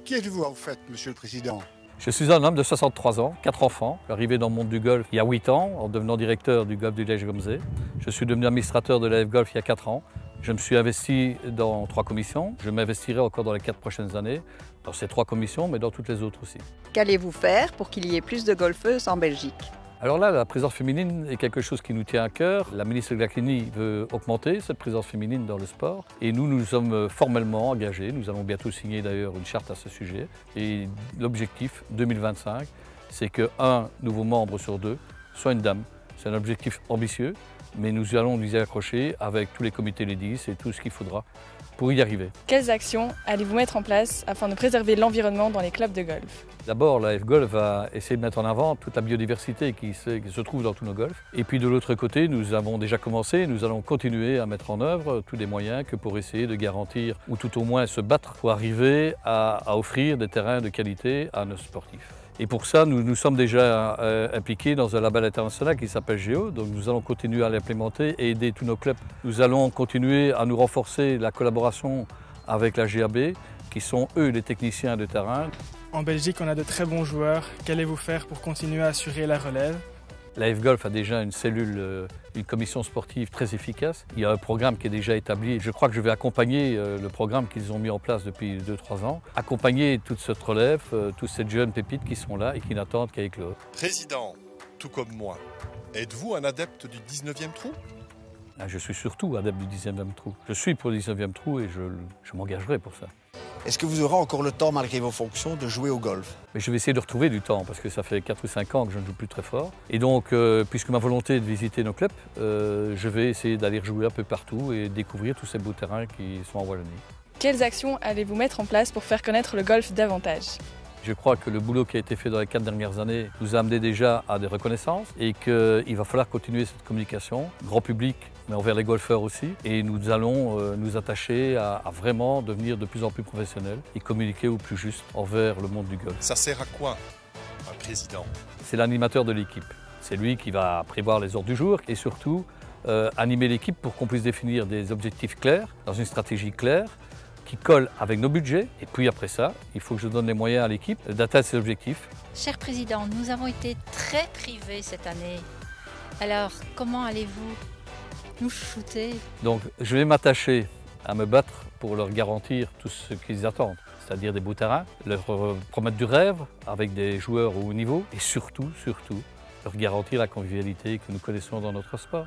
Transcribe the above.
Qui êtes-vous en fait, Monsieur le Président? Je suis un homme de 63 ans, 4 enfants. Je suis arrivé dans le monde du golf il y a 8 ans en devenant directeur du golf du Lège-Gomzé. Je suis devenu administrateur de l'AF Golf il y a 4 ans. Je me suis investi dans 3 commissions. Je m'investirai encore dans les 4 prochaines années, dans ces 3 commissions, mais dans toutes les autres aussi. Qu'allez-vous faire pour qu'il y ait plus de golfeuses en Belgique? Alors là, la présence féminine est quelque chose qui nous tient à cœur. La ministre Glaclini veut augmenter cette présence féminine dans le sport. Et nous sommes formellement engagés. Nous allons bientôt signer d'ailleurs une charte à ce sujet. Et l'objectif 2025, c'est qu'un nouveau membre sur 2 soit une dame. C'est un objectif ambitieux, mais nous allons nous y accrocher avec tous les comités Ladies et tout ce qu'il faudra pour y arriver. Quelles actions allez-vous mettre en place afin de préserver l'environnement dans les clubs de golf? D'abord, la F-Golf va essayer de mettre en avant toute la biodiversité qui se trouve dans tous nos golfs. Et puis de l'autre côté, nous avons déjà commencé, nous allons continuer à mettre en œuvre tous les moyens que pour essayer de garantir, ou tout au moins se battre pour arriver à offrir des terrains de qualité à nos sportifs. Et pour ça, nous sommes déjà impliqués dans un label international qui s'appelle Géo. Donc nous allons continuer à l'implémenter et aider tous nos clubs. Nous allons continuer à nous renforcer la collaboration avec la GAB, qui sont eux les techniciens de terrain. En Belgique, on a de très bons joueurs. Qu'allez-vous faire pour continuer à assurer la relève? La F-Golf a déjà une cellule, une commission sportive très efficace. Il y a un programme qui est déjà établi. Je crois que je vais accompagner le programme qu'ils ont mis en place depuis 2-3 ans. Accompagner toute cette relève, toutes ces jeunes pépites qui sont là et qui n'attendent qu'à éclore. Président, tout comme moi, êtes-vous un adepte du 19e trou? Je suis surtout adepte du 19e trou. Je suis pour le 19e trou et je m'engagerai pour ça. Est-ce que vous aurez encore le temps, malgré vos fonctions, de jouer au golf? Mais je vais essayer de retrouver du temps parce que ça fait 4 ou 5 ans que je ne joue plus très fort. Et donc, puisque ma volonté est de visiter nos clubs, je vais essayer d'aller jouer un peu partout et découvrir tous ces beaux terrains qui sont en Wallonie. Quelles actions allez-vous mettre en place pour faire connaître le golf davantage? Je crois que le boulot qui a été fait dans les 4 dernières années nous a amené déjà à des reconnaissances et qu'il va falloir continuer cette communication, grand public, mais envers les golfeurs aussi. Et nous allons nous attacher à vraiment devenir de plus en plus professionnels et communiquer au plus juste envers le monde du golf. Ça sert à quoi, un président? C'est l'animateur de l'équipe. C'est lui qui va prévoir les ordres du jour et surtout animer l'équipe pour qu'on puisse définir des objectifs clairs, dans une stratégie claire, qui colle avec nos budgets. Et puis après ça, il faut que je donne les moyens à l'équipe d'atteindre ces objectifs. Cher Président, nous avons été très privés cette année. Alors, comment allez-vous nous chouchouter? Donc, je vais m'attacher à me battre pour leur garantir tout ce qu'ils attendent, c'est-à-dire des beaux terrains, leur promettre du rêve avec des joueurs au haut niveau et surtout, leur garantir la convivialité que nous connaissons dans notre sport.